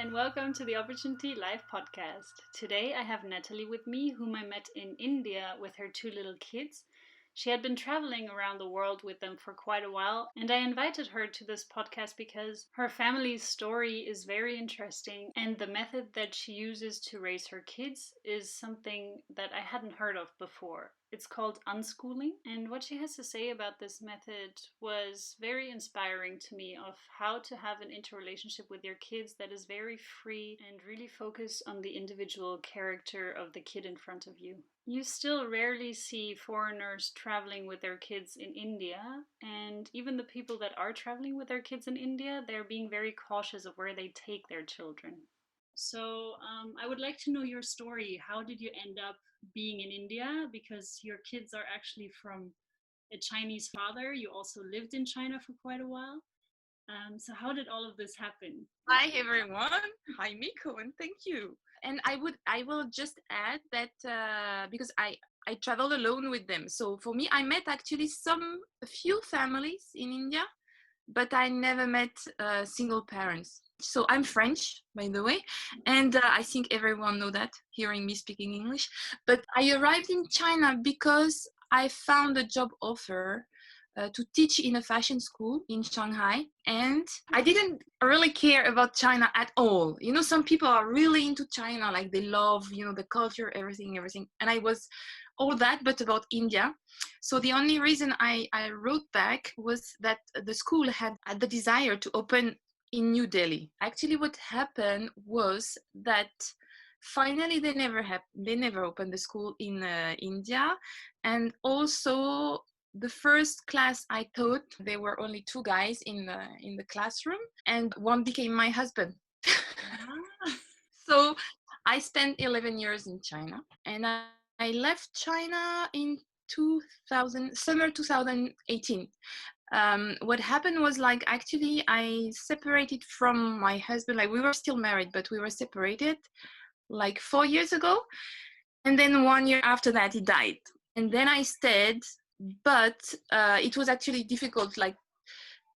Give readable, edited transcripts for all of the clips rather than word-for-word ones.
and welcome to the Opportunity Live podcast. Today I have Natalie with me, whom I met in India with her two little kids. She had been traveling around the world with them for quite a while, and I invited her to this podcast because her family's story is very interesting, and the method that she uses to raise her kids is something that I hadn't heard of before. It's called unschooling, and what she has to say about this method was very inspiring to me of how to have an interrelationship with your kids that is very free and really focused on the individual character of the kid in front of you. You still rarely see foreigners traveling with their kids in India, and even the people that are traveling with their kids in India, they're being very cautious of where they take their children. So, I would like to know your story. How did you end up being in India? Because your kids are actually from a Chinese father. You also lived in China for quite a while. So, how did all of this happen? Hi everyone. Hi Miko, and thank you. And I will just add that because I travel alone with them. So for me, I met actually a few families in India, but I never met single parents. So I'm French, by the way, and I think everyone know that hearing me speaking English. But I arrived in China because I found a job offer to teach in a fashion school in Shanghai, and I didn't really care about China at all. You know, some people are really into China, like they love, the culture, everything. And I was all that, but about India. So the only reason I wrote back was that the school had the desire to open in New Delhi. Actually, what happened was that finally they never opened the school in India, and also the first class I taught, there were only two guys in the classroom, and one became my husband. So I spent 11 years in China, and I left China in summer 2018. What happened was, like, actually I separated from my husband. Like, we were still married, but we were separated like 4 years ago, and then 1 year after that he died, and then I stayed, but it was actually difficult, like,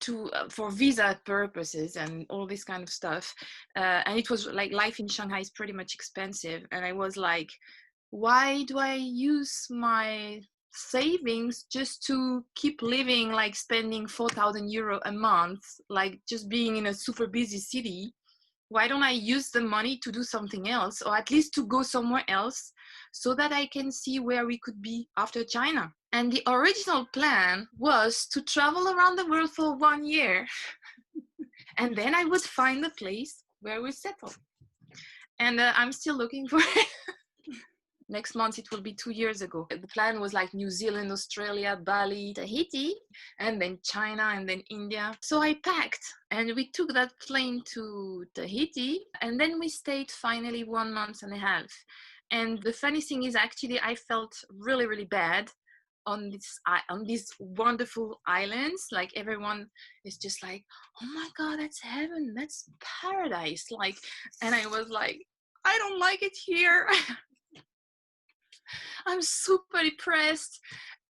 to for visa purposes and all this kind of stuff, and it was like life in Shanghai is pretty much expensive, and I was like, why do I use my savings just to keep living, like spending 4,000 euro a month, like just being in a super busy city? Why don't I use the money to do something else, or at least to go somewhere else, so that I can see where we could be after China? And the original plan was to travel around the world for 1 year. And then I would find a place where we settle. And I'm still looking for it. Next month, it will be 2 years ago. The plan was like New Zealand, Australia, Bali, Tahiti, and then China, and then India. So I packed, and we took that plane to Tahiti, and then we stayed finally 1 month and a half. And the funny thing is, actually, I felt really, really bad on these wonderful islands. Like, everyone is just like, oh my God, that's heaven, that's paradise. Like, and I was like, I don't like it here. I'm super depressed.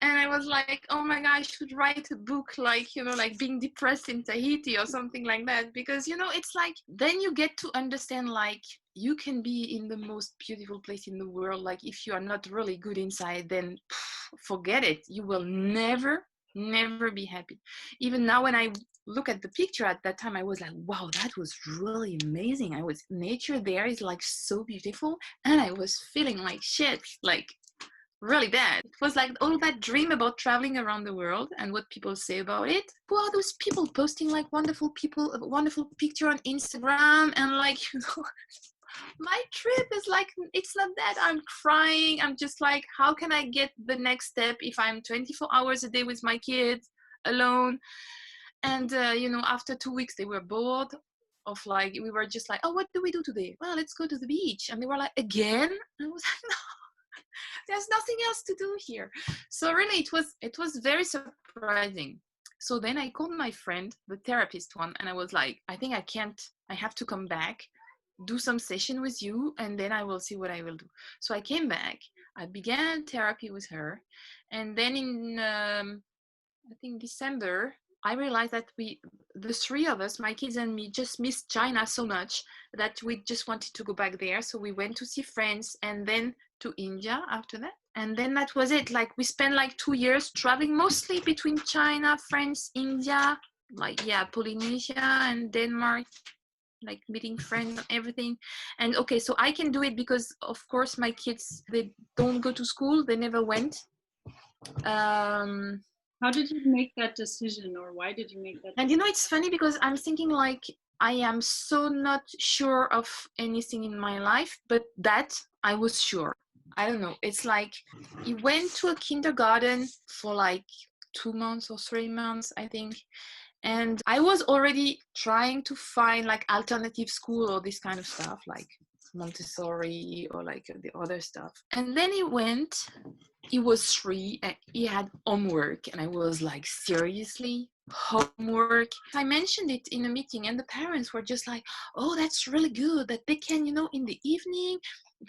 And I was like, oh my God, I should write a book, like, like being depressed in Tahiti or something like that. Because, it's like, then you get to understand, like, you can be in the most beautiful place in the world. Like, if you are not really good inside, then forget it. You will never be happy. Even now, when I look at the picture at that time, I was like, wow, that was really amazing. Nature there is like so beautiful. And I was feeling like shit, like really bad. It was like all that dream about traveling around the world and what people say about it. Who are those people posting like wonderful picture on Instagram, and like, my trip is like, it's not that. I'm crying. I'm just like, how can I get the next step if I'm 24 hours a day with my kids alone? And after 2 weeks they were bored of, like, we were just like, oh, what do we do today? Well, let's go to the beach. And they were like, again? And I was like, no, there's nothing else to do here. So really, it was very surprising. So then I called my friend, the therapist one, and I was like, I think I have to come back, do some session with you, and then I will see what I will do. So I came back, I began therapy with her, and then in I think December, I realized that the three of us, my kids and me, just missed China so much that we just wanted to go back there. So we went to see friends and then to India after that. And then that was it. Like we spent like 2 years traveling mostly between China, France, India, like, yeah, Polynesia and Denmark, like meeting friends and everything. And okay, so I can do it because of course my kids, they don't go to school, they never went. How did you make that decision, or why did you make that And decision? it's funny because I'm thinking like I am so not sure of anything in my life, but that I was sure. I don't know. It's like he went to a kindergarten for like 2 months or 3 months, I think. And I was already trying to find like alternative school or this kind of stuff, like Montessori or like the other stuff. And then he was 3 and he had homework. And I was like, seriously? Homework? I mentioned it in a meeting and the parents were just like, oh, that's really good that they can, in the evening,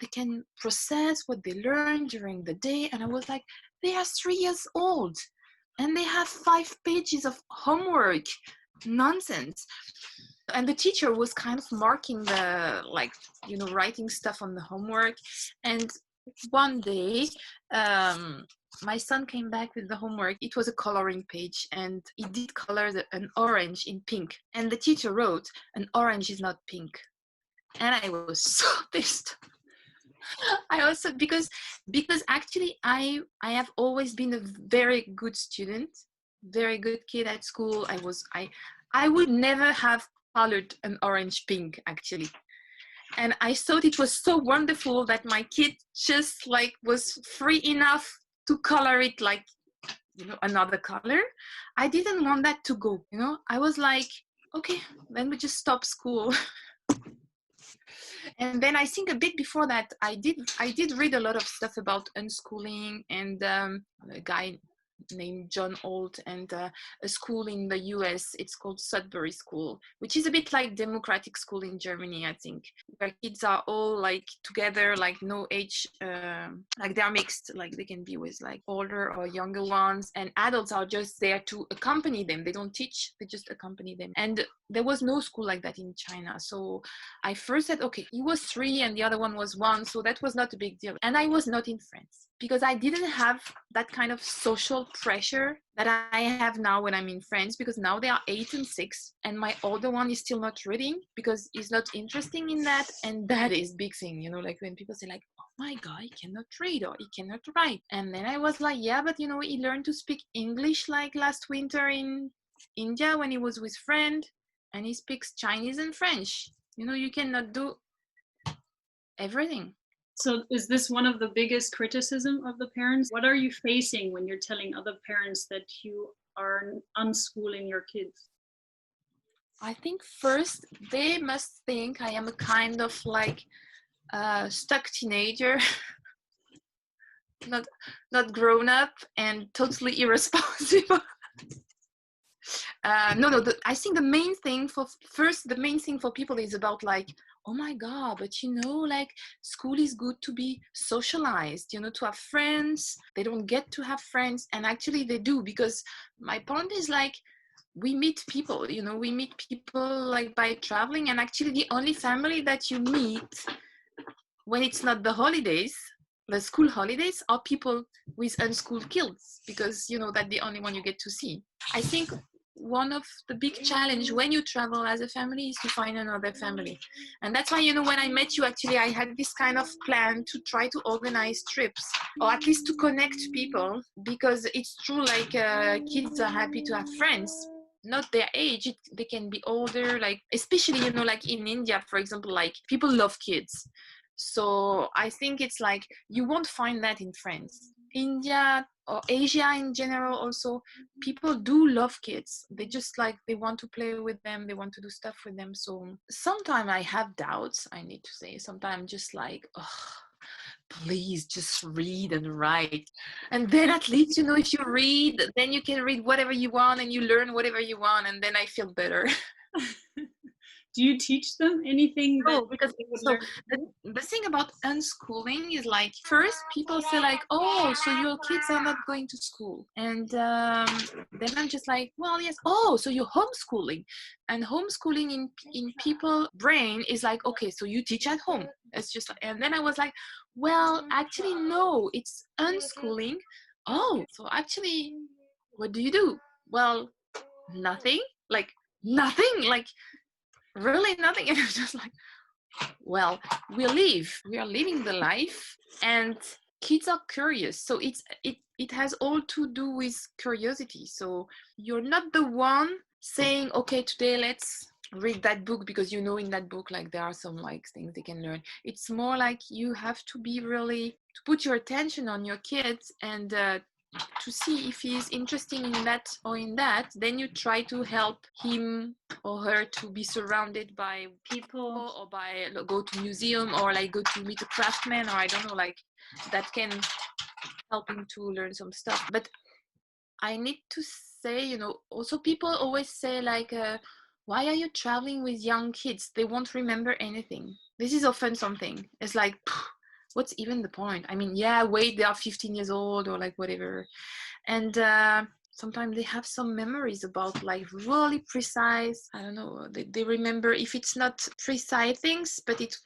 they can process what they learned during the day. And I was like, they are 3 years old and they have 5 pages of homework. Nonsense. And the teacher was kind of marking the, like, writing stuff on the homework. And one day, my son came back with the homework. It was a coloring page and he did color an orange in pink. And the teacher wrote, an orange is not pink. And I was so pissed. I also, because actually I have always been a very good student, very good kid at school. I would never have colored an orange pink actually. And I thought it was so wonderful that my kid just like was free enough to color it like, another color. I didn't want that to go, I was like, okay, then we just stop school. And then I think a bit before that, I did read a lot of stuff about unschooling and a guy named John Holt and a school in the US. It's called Sudbury School, which is a bit like democratic school in Germany, I think, where kids are all like together, like no age, like they're mixed, like they can be with like older or younger ones, and adults are just there to accompany them. They don't teach, they just accompany them. And there was no school like that in China. So I first said, okay, he was 3 and the other one was 1, so that was not a big deal. And I was not in France because I didn't have that kind of social pressure that I have now when I'm in France, because now they are 8 and 6 and my older one is still not reading because he's not interested in that. And that is big thing, like when people say like, oh my God, he cannot read or he cannot write. And then I was like, yeah, but he learned to speak English like last winter in India when he was with friend, and he speaks Chinese and French. You cannot do everything. So is this one of the biggest criticism of the parents? What are you facing when you're telling other parents that you are unschooling your kids? I think first they must think I am a kind of like stuck teenager, not grown up and totally irresponsible. No. I think the main thing for people is about like, oh my God, but like school is good to be socialized, to have friends. They don't get to have friends, and actually they do, because my point is like, we meet people, like by traveling, and actually the only family that you meet when it's not the holidays, the school holidays, are people with unschooled kids, because that's the only one you get to see. I think one of the big challenge when you travel as a family is to find another family. And that's why, when I met you, actually I had this kind of plan to try to organize trips, or at least to connect people, because it's true, like kids are happy to have friends, not their age. They can be older, like especially like in India, for example, like people love kids. So I think it's like you won't find that in France. India or Asia in general also, people do love kids. They just like, they want to play with them, they want to do stuff with them. So sometimes I have doubts, I need to say. Sometimes just like, oh, please just read and write. And then at least, if you read, then you can read whatever you want and you learn whatever you want, and then I feel better. Do you teach them anything that No, because they would so learn at the, school? the thing about unschooling is like first people say like, oh, so your kids are not going to school, and then I'm just like, well, yes. Oh, so you're homeschooling, and homeschooling in people brain is like, okay, so you teach at home. It's just, and then I was like, well, actually no, it's unschooling. Oh, so actually, what do you do? Well, nothing, like nothing, like really nothing, and I'm just like, well, we are living the life, and kids are curious, so it has all to do with curiosity. So you're not the one saying, okay, today let's read that book, because you know in that book like there are some like things they can learn. It's more like you have to be really to put your attention on your kids, and to see if he's interested in that or in that, then you try to help him or her to be surrounded by People. or by go to museum, or like go to meet a craftsman, or I don't know, like that can help him to learn some stuff. But I need to say, also people always say like, why are you traveling with young kids? They won't remember anything. This is often something. It's like, what's even the point? I mean, yeah, wait, they are 15 years old or like whatever. And sometimes they have some memories about like really precise, I don't know, they remember, if it's not precise things, but it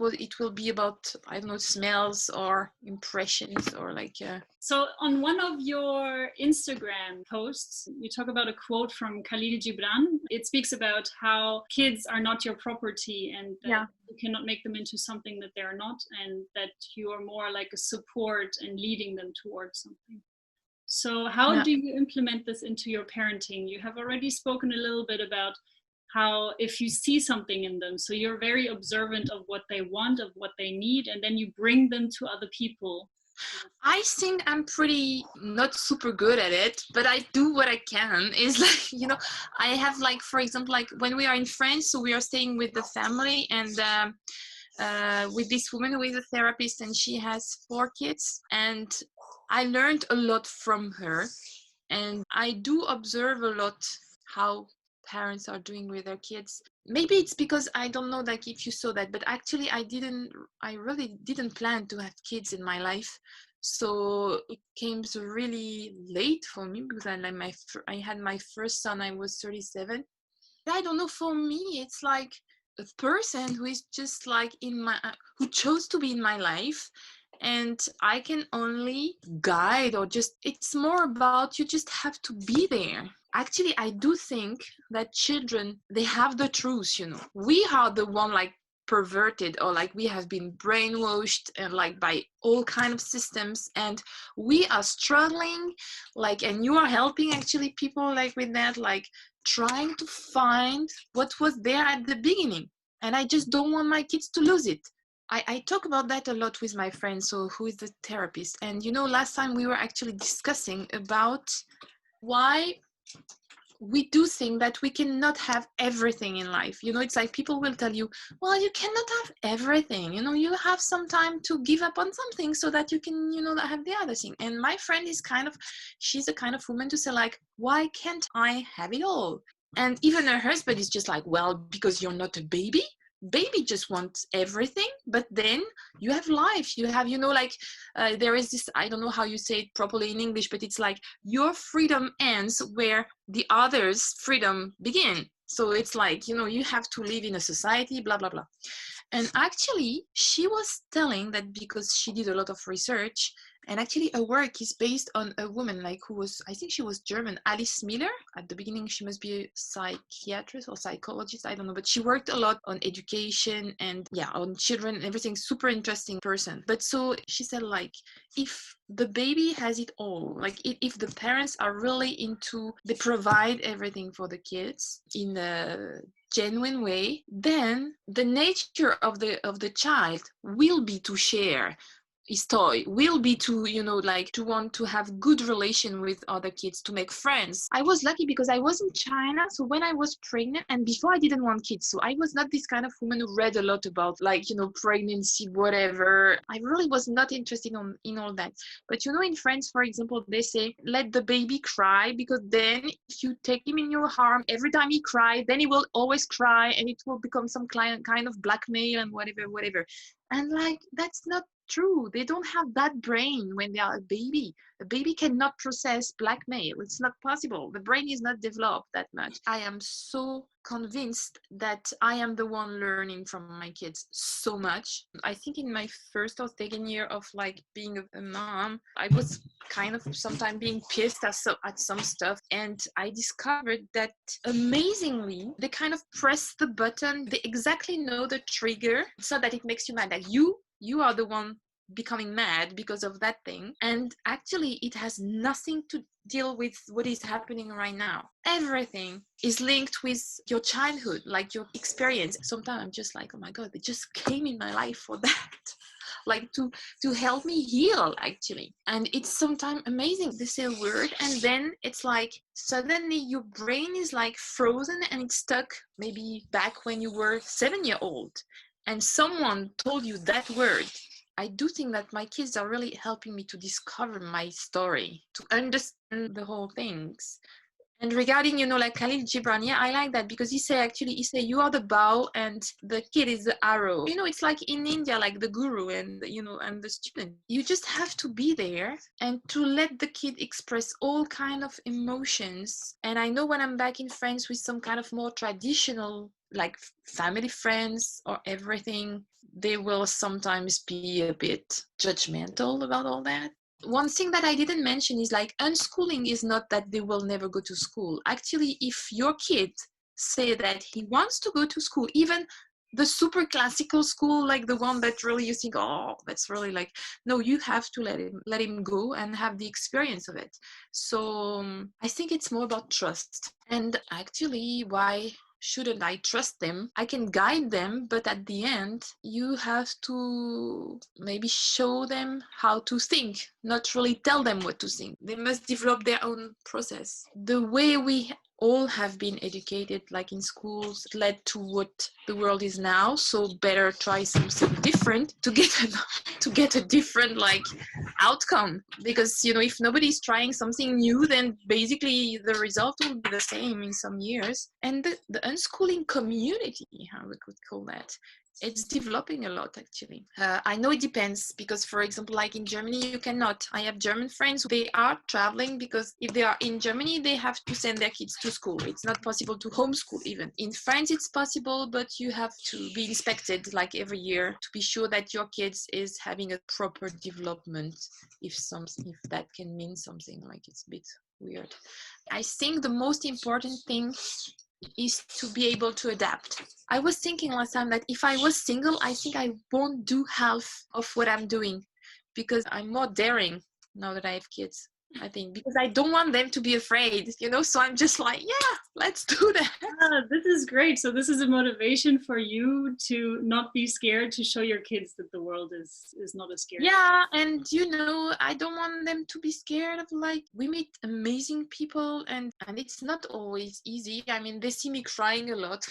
will be about, I don't know, smells or impressions or like So on one of your Instagram posts, you talk about a quote from Khalil Gibran. It speaks about how kids are not your property, and that yeah. you cannot make them into something that they're not, and that you are more like a support and leading them towards something. So how Yeah. do you implement this into your parenting? You have already spoken a little bit about how if you see something in them, so you're very observant of what they want, of what they need, and then you bring them to other people. I think I'm pretty not super good at it, but I do what I can. Is like, I have like, for example, like when we are in France, so we are staying with the family, and with this woman who is a therapist, and she has 4 kids, and I learned a lot from her, and I do observe a lot how parents are doing with their kids. Maybe it's because I don't know, like if you saw that, but actually I really didn't plan to have kids in my life. So it came really late for me, because I had my first son, I was 37. I don't know, for me it's like a person who is just like who chose to be in my life, and I can only guide, or just, it's more about, you just have to be there. Actually, I do think that children, they have the truth. We are the one like perverted, or like we have been brainwashed and like by all kind of systems, and we are struggling, like, and you are helping actually people like with that, like trying to find what was there at the beginning. And I just don't want my kids to lose it. I talk about that a lot with my friend, so who is the therapist. And last time we were actually discussing about why we do think that we cannot have everything in life. It's like people will tell you, well, you cannot have everything. You have some time to give up on something so that you can, have the other thing. And my friend is she's the kind of woman to say like, why can't I have it all? And even her husband is just like, well, because you're not a baby. Baby just wants everything, but then you have life. You have, like, there is this, I don't know how you say it properly in English, but it's like your freedom ends where the others' freedom begin. So it's like, you have to live in a society, blah, blah, blah. And actually, she was telling that because she did a lot of research, and actually her work is based on a woman like who was, I think she was German, Alice Miller. At the beginning, she must be a psychiatrist or psychologist, I don't know, but she worked a lot on education and on children and everything. Super interesting person. But so she said like, if the baby has it all, like if the parents are really into, they provide everything for the kids in a genuine way, then the nature of the child will be to share. his toy will be to, like to want to have good relation with other kids, to make friends. I was lucky because I was in China, so when I was pregnant, and before I didn't want kids, so I was not this kind of woman who read a lot about, like, pregnancy, whatever. I really was not interested in all that. But in France, for example, they say let the baby cry, because then if you take him in your arm every time he cries, then he will always cry, and it will become some kind of blackmail and whatever. And like, that's not true. They don't have that brain when they are a baby. A baby cannot process blackmail. It's not possible. The brain is not developed that much. I am so convinced that I am the one learning from my kids so much. I think in my first or second year of like being a mom, I was kind of sometimes being pissed at some stuff, and I discovered that amazingly they kind of press the button. They exactly know the trigger so that it makes you mad, that you are the one becoming mad because of that thing, and actually it has nothing to deal with what is happening right now. Everything is linked with your childhood, like your experience. Sometimes I'm just like, oh my god, they just came in my life for that. Like to help me heal, actually. And it's sometimes amazing. They say a word and then it's like suddenly your brain is like frozen and it's stuck maybe back when you were 7 years old and someone told you that word. I do think that my kids are really helping me to discover my story, to understand the whole things. And regarding, like Khalil Gibran, yeah, I like that because he say you are the bow and the kid is the arrow. It's like in India, like the guru and and the student. You just have to be there and to let the kid express all kind of emotions. And I know when I'm back in France with some kind of more traditional, like family friends or everything, they will sometimes be a bit judgmental about all that. One thing that I didn't mention is like unschooling is not that they will never go to school. Actually, if your kid say that he wants to go to school, even the super classical school, like the one that really you think, oh, that's really like, no, you have to let him go and have the experience of it. So I think it's more about trust. And actually, why shouldn't I trust them? I can guide them, but at the end, you have to maybe show them how to think, not really tell them what to think. They must develop their own process. The way we all have been educated, like in schools, led to what the world is now. So better try something different to get a different like outcome. Because if nobody's trying something new, then basically the result will be the same in some years. And the unschooling community, how we could call that, it's developing a lot, actually. I know it depends because, for example, like in Germany, you cannot. I have German friends, they are traveling because if they are in Germany, they have to send their kids to school. It's not possible to homeschool even. In France, it's possible, but you have to be inspected like every year to be sure that your kids is having a proper development, if that can mean something. Like, it's a bit weird. I think the most important thing is to be able to adapt. I was thinking last time that if I was single, I think I won't do half of what I'm doing because I'm more daring now that I have kids. I think because I don't want them to be afraid, so I'm just like, yeah, let's do that. This is great. So this is a motivation for you to not be scared, to show your kids that the world is not as scary. Yeah, and I don't want them to be scared of, like, we meet amazing people and it's not always easy. I mean, they see me crying a lot.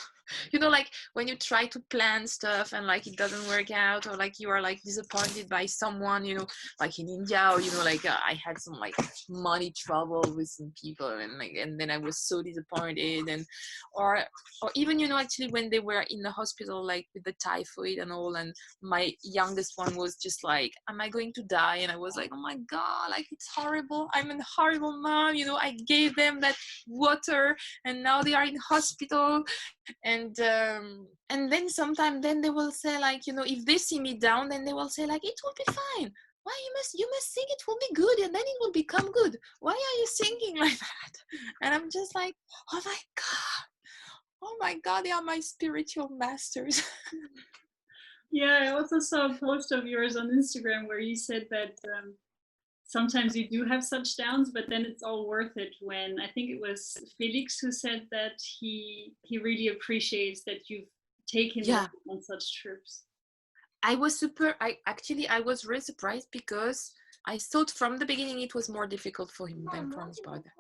Like when you try to plan stuff and like it doesn't work out, or like you are like disappointed by someone, like in India, or like I had some like money trouble with some people and then I was so disappointed, and or even actually when they were in the hospital, like with the typhoid and all, and my youngest one was just like, am I going to die? And I was like, oh my god, like it's horrible, I'm a horrible mom, I gave them that water and now they are in hospital. And then sometimes then they will say, like, if they see me down, then they will say, like, it will be fine. Why you must think it will be good and then it will become good. Why are you thinking like that? And I'm just like, oh my god, they are my spiritual masters. Yeah, I also saw a post of yours on Instagram where you said that sometimes you do have such downs, but then it's all worth it. When I think it was Felix who said that he really appreciates that you've taken Yeah. them on such trips. I was really surprised because I thought from the beginning it was more difficult for him than for his brother.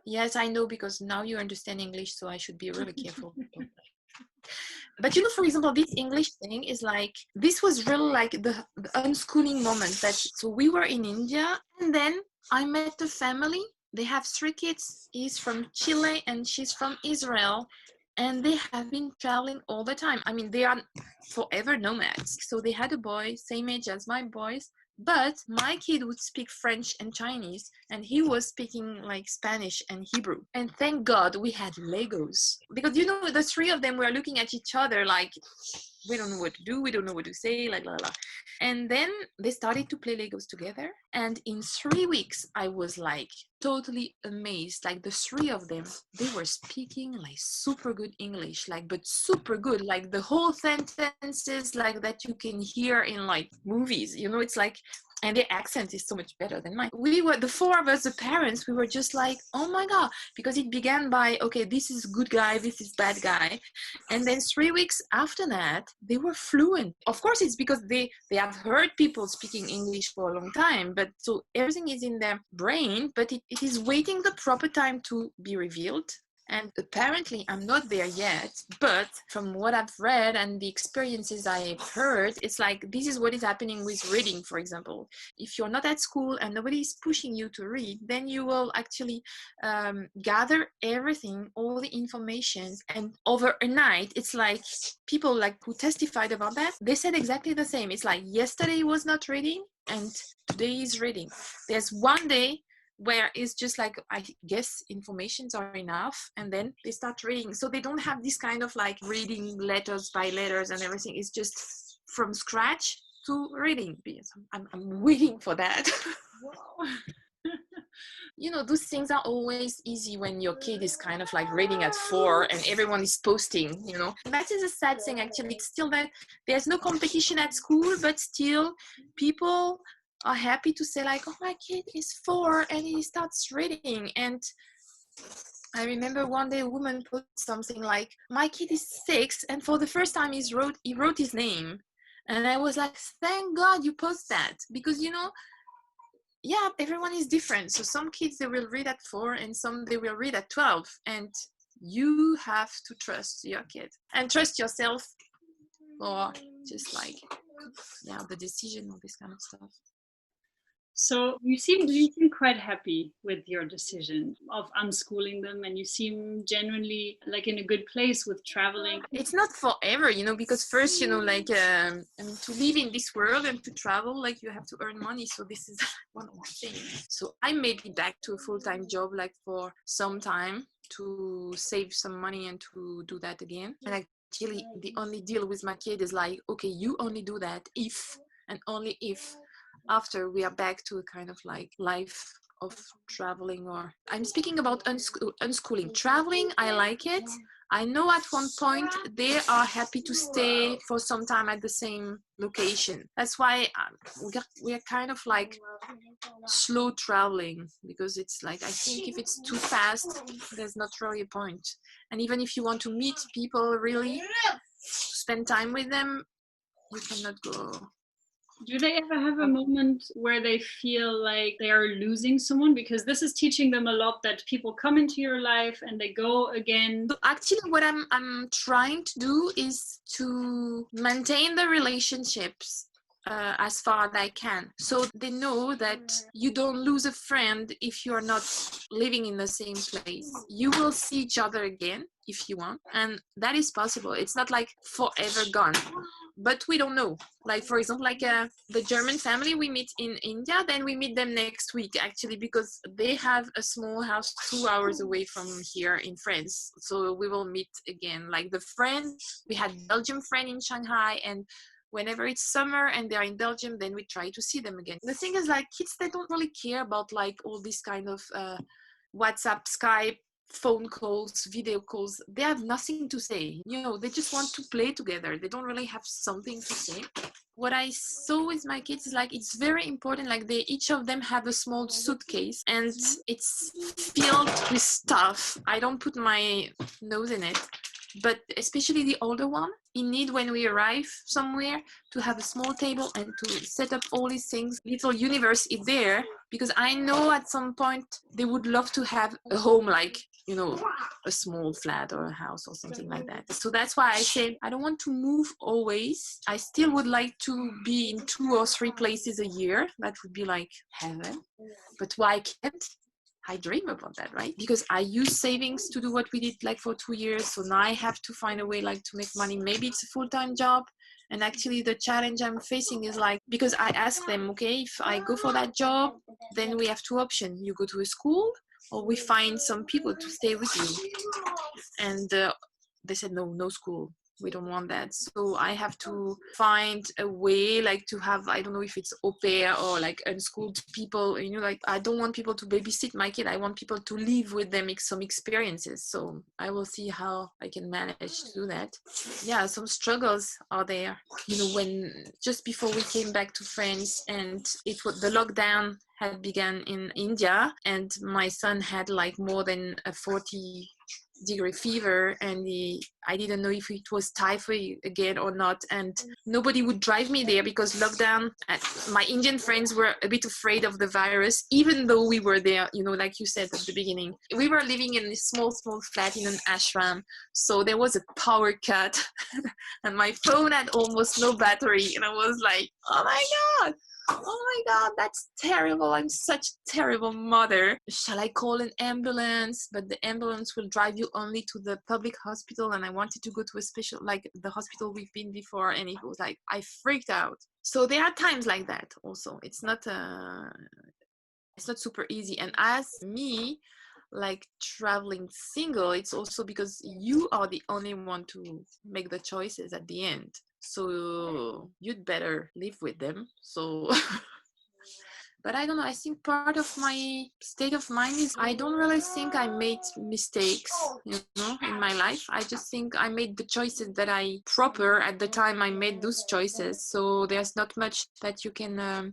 Yes, I know, because now you understand English, so I should be really careful. But for example, this English thing is like, this was really like the unschooling moment. So we were in India, and then I met a family. They have 3 kids. He's from Chile and she's from Israel. And they have been traveling all the time. I mean, they are forever nomads. So they had a boy, same age as my boys. But my kid would speak French and Chinese, and he was speaking like Spanish and Hebrew. And thank God we had Legos, because the 3 of them were looking at each other like, we don't know what to do, we don't know what to say, like la la. And then they started to play Legos together, and in 3 weeks I was like totally amazed. Like the 3 of them, they were speaking like super good English, like, but super good, like the whole sentences like that you can hear in like movies, it's like, and their accent is so much better than mine. We were, the 4 of us, the parents, we were just like, oh my God, because it began by, okay, this is good guy, this is bad guy. And then 3 weeks after that, they were fluent. Of course, it's because they have heard people speaking English for a long time, but so everything is in their brain, but it is waiting the proper time to be revealed. And apparently I'm not there yet, but from what I've read and the experiences I've heard, it's like, this is what is happening with reading, for example. If you're not at school and nobody is pushing you to read, then you will actually gather everything, all the information, and over a night, it's like people like who testified about that, they said exactly the same. It's like yesterday was not reading and today is reading. There's one day where it's just like, I guess informations are enough, and then they start reading. So they don't have this kind of like reading letters by letters and everything. It's just from scratch to reading. I'm waiting for that. Those things are always easy when your kid is kind of like reading at 4 and everyone is posting, That is a sad thing, actually. It's still that there's no competition at school, but still people are happy to say like, oh, my kid is 4 and he starts reading. And I remember one day a woman put something like, my kid is 6 and for the first time he wrote his name. And I was like, thank God you post that, because yeah, everyone is different. So some kids, they will read at 4 and some they will read at 12, and you have to trust your kid and trust yourself, or just like, yeah, the decision of this kind of stuff. So you seem quite happy with your decision of unschooling them, and you seem genuinely like in a good place with traveling. It's not forever, because first, like, I mean, to live in this world and to travel, like, you have to earn money. So this is one more thing. So I made it back to a full-time job, like for some time, to save some money and to do that again. And actually, the only deal with my kid is like, okay, you only do that if and only if after we are back to a kind of like life of traveling. Or I'm speaking about unschooling. Traveling, I like it. I know at one point they are happy to stay for some time at the same location. That's why we are kind of like slow traveling, because it's like, I think if it's too fast, there's not really a point. And even if you want to meet people, really spend time with them, you cannot go. Do they ever have a moment where they feel like they are losing someone? Because this is teaching them a lot, that people come into your life and they go again. So actually, what I'm trying to do is to maintain the relationships as far as I can. So they know that you don't lose a friend if you're not living in the same place. You will see each other again if you want, and that is possible. It's not like forever gone. But we don't know. Like, for example, like the German family we meet in India, then we meet them next week, actually, because they have a small house 2 hours away from here in France. So we will meet again. Like the friend, we had Belgian friend in Shanghai, and whenever it's summer and they're in Belgium, then we try to see them again. The thing is, like, kids, they don't really care about like all this kind of WhatsApp, Skype, phone calls, video calls. They have nothing to say. They just want to play together. They don't really have something to say. What I saw with my kids is like, it's very important, like each of them have a small suitcase and it's filled with stuff. I don't put my nose in it, but especially the older one, in need when we arrive somewhere to have a small table and to set up all these things. Little universe is there because I know at some point they would love to have a home, like, you know, a small flat or a house or something like that. So that's why I say I don't want to move always. I still would like to be in 2 or 3 places a year. That would be like heaven. But why I can't? I dream about that, right? Because I use savings to do what we did like for 2 years. So now I have to find a way like to make money. Maybe it's a full-time job. And actually the challenge I'm facing is like, because I ask them, okay, if I go for that job, then we have 2 options. You go to a school or we find some people to stay with you. And they said, no school. We don't want that. So I have to find a way like to have, I don't know if it's au pair or like unschooled people, you know, like I don't want people to babysit my kid. I want people to live with them, some experiences. So I will see how I can manage to do that. Yeah, some struggles are there. You know, when just before we came back to France and it was the lockdown had begun in India and my son had like more than a 40-degree fever and I didn't know if it was typhoid again or not, and nobody would drive me there because lockdown. My Indian friends were a bit afraid of the virus, even though we were there, you know, like you said at the beginning. We were living in a small flat in an ashram, so there was a power cut and my phone had almost no battery and I was like, oh my god, that's terrible. I'm such a terrible mother. Shall I call an ambulance? But the ambulance will drive you only to the public hospital and I wanted to go to a special, like the hospital we've been before, and it was like I freaked out. So there are times like that also. It's not super easy. And as me, like traveling single, it's also because you are the only one to make the choices at the end. So you'd better live with them. So but I don't know, I think part of my state of mind is I don't really think I made mistakes, you know, in my life. I just think I made the choices that I proper at the time I made those choices. So there's not much that you can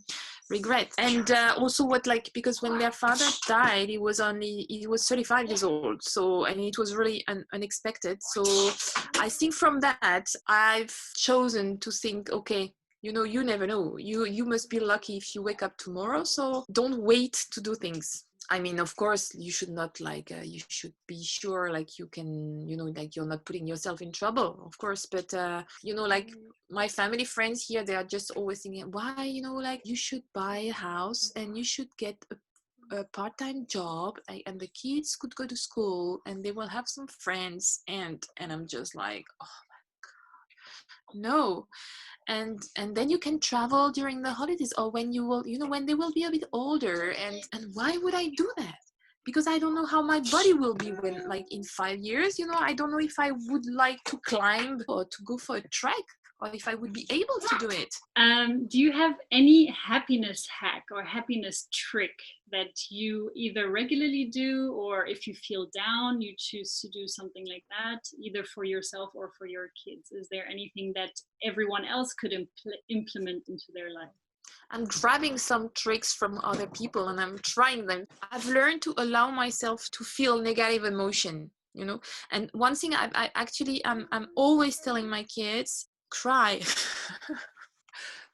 regret. And also what, like, because when their father died, he was 35 years old. So, and it was really unexpected. So I think from that, I've chosen to think, okay, you know, you never know. You must be lucky if you wake up tomorrow. So don't wait to do things. I mean, of course, you should not like, you should be sure like you can, you know, like you're not putting yourself in trouble, of course. But, you know, like my family friends here, they are just always thinking, why, you know, like you should buy a house and you should get a part-time job and the kids could go to school and they will have some friends. And I'm just like, oh my God, no. And then you can travel during the holidays or when you will, you know, when they will be a bit older. And why would I do that? Because I don't know how my body will be when, like, in 5 years, you know, I don't know if I would like to climb or to go for a trek or if I would be able to do it. Do you have any happiness hack or happiness trick that you either regularly do, or if you feel down, you choose to do something like that, either for yourself or for your kids? Is there anything that everyone else could implement into their life? I'm grabbing some tricks from other people and I'm trying them. I've learned to allow myself to feel negative emotion, you know. And one thing I'm always telling my kids, cry.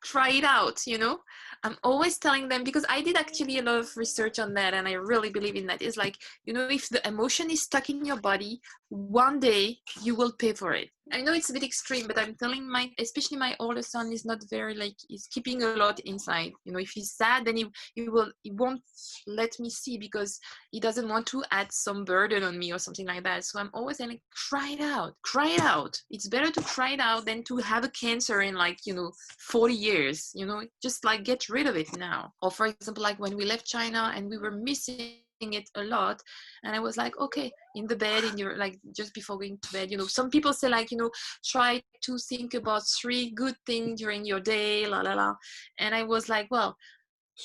Try it out, you know. I'm always telling them, because I did actually a lot of research on that and I really believe in that. It's like, you know, if the emotion is stuck in your body, one day you will pay for it. I know it's a bit extreme, but I'm telling especially my older son is not very, like, he's keeping a lot inside. You know, if he's sad, then he won't let me see because he doesn't want to add some burden on me or something like that. So I'm always saying, like, cry it out. It's better to cry it out than to have a cancer in, like, you know, 40 years, you know, just like get rid of it now. Or for example, like when we left China and we were missing it a lot, and I was like, okay, in the bed, in your, like, just before going to bed, you know, some people say, like, you know, try to think about 3 good things during your day, la la la. And I was like, well,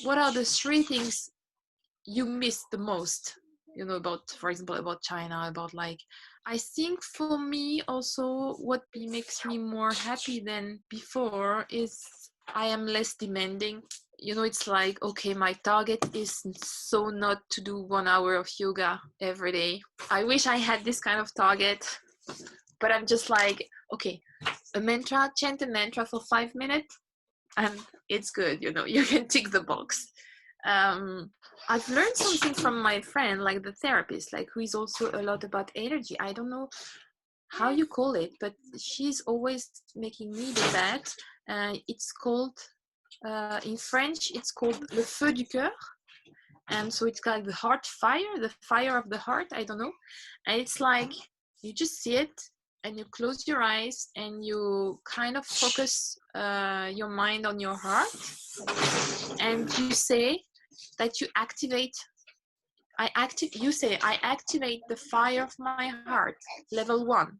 what are the 3 things you miss the most, you know, about, for example, about China, about, like, I think for me also what makes me more happy than before is I am less demanding. You know, it's like, okay, my target is so not to do 1 hour of yoga every day. I wish I had this kind of target, but I'm just like, okay, a mantra, chant a mantra for 5 minutes, and it's good. You can tick the box. I've learned something from my friend, like the therapist, like who is also a lot about energy. I don't know how you call it, but she's always making me do that. It's called, in French, it's called le feu du cœur. And so it's like the heart fire, the fire of the heart, I don't know. And it's like you just see it and you close your eyes and you kind of focus your mind on your heart, and you say that you activate I activate the fire of my heart, level 1.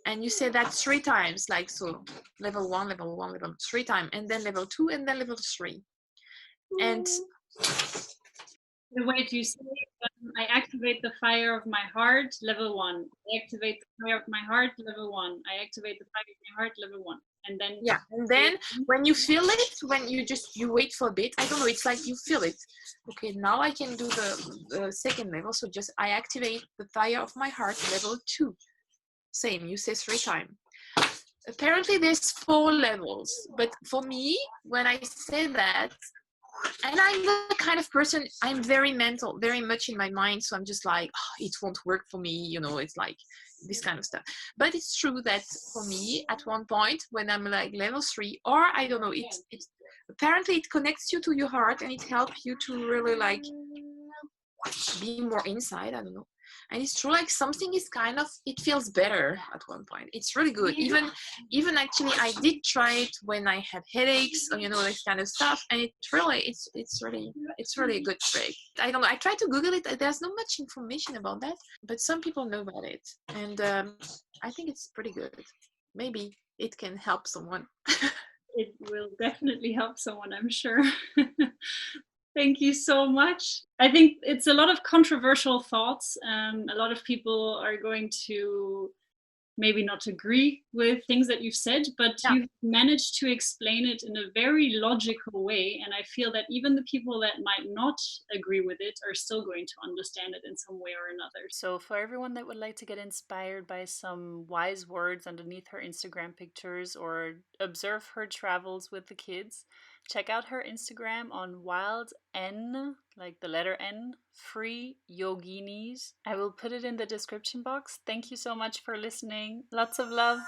And you say that 3 times, like so, level 1, level 1, level 3 times, and then level 2, and then level 3. And The way you say I activate the fire of my heart, level 1. I activate the fire of my heart, level 1. I activate the fire of my heart, level 1. And then yeah, and then when you feel it, when you wait for a bit, I don't know, it's like you feel it. Okay, now I can do the second level. So just I activate the fire of my heart, level 2. Same, you say 3 times. Apparently there's 4 levels, but for me, when I say that, and I'm the kind of person, I'm very mental, very much in my mind, so I'm just like, oh, it won't work for me, it's like this kind of stuff. But it's true that for me, at one point, when I'm like level 3, or I don't know, it's apparently it connects you to your heart, and it helps you to really like be more inside, I don't know. And it's true, like something is kind of, it feels better at one point. It's really good. Even actually I did try it when I had headaches, or this kind of stuff, and it's really a good trick. I don't know, I tried to Google it. There's not much information about that, but some people know about it, and I think it's pretty good. Maybe it can help someone. it will definitely help someone, I'm sure. Thank you so much. I think it's a lot of controversial thoughts. A lot of people are going to maybe not agree with things that you've said, but Yeah. you've managed to explain it in a very logical way. And I feel that even the people that might not agree with it are still going to understand it in some way or another. So, for everyone that would like to get inspired by some wise words underneath her Instagram pictures or observe her travels with the kids, check out her Instagram on wild N, like the letter N, free yoginis. I will put it in the description box. Thank you so much for listening. Lots of love.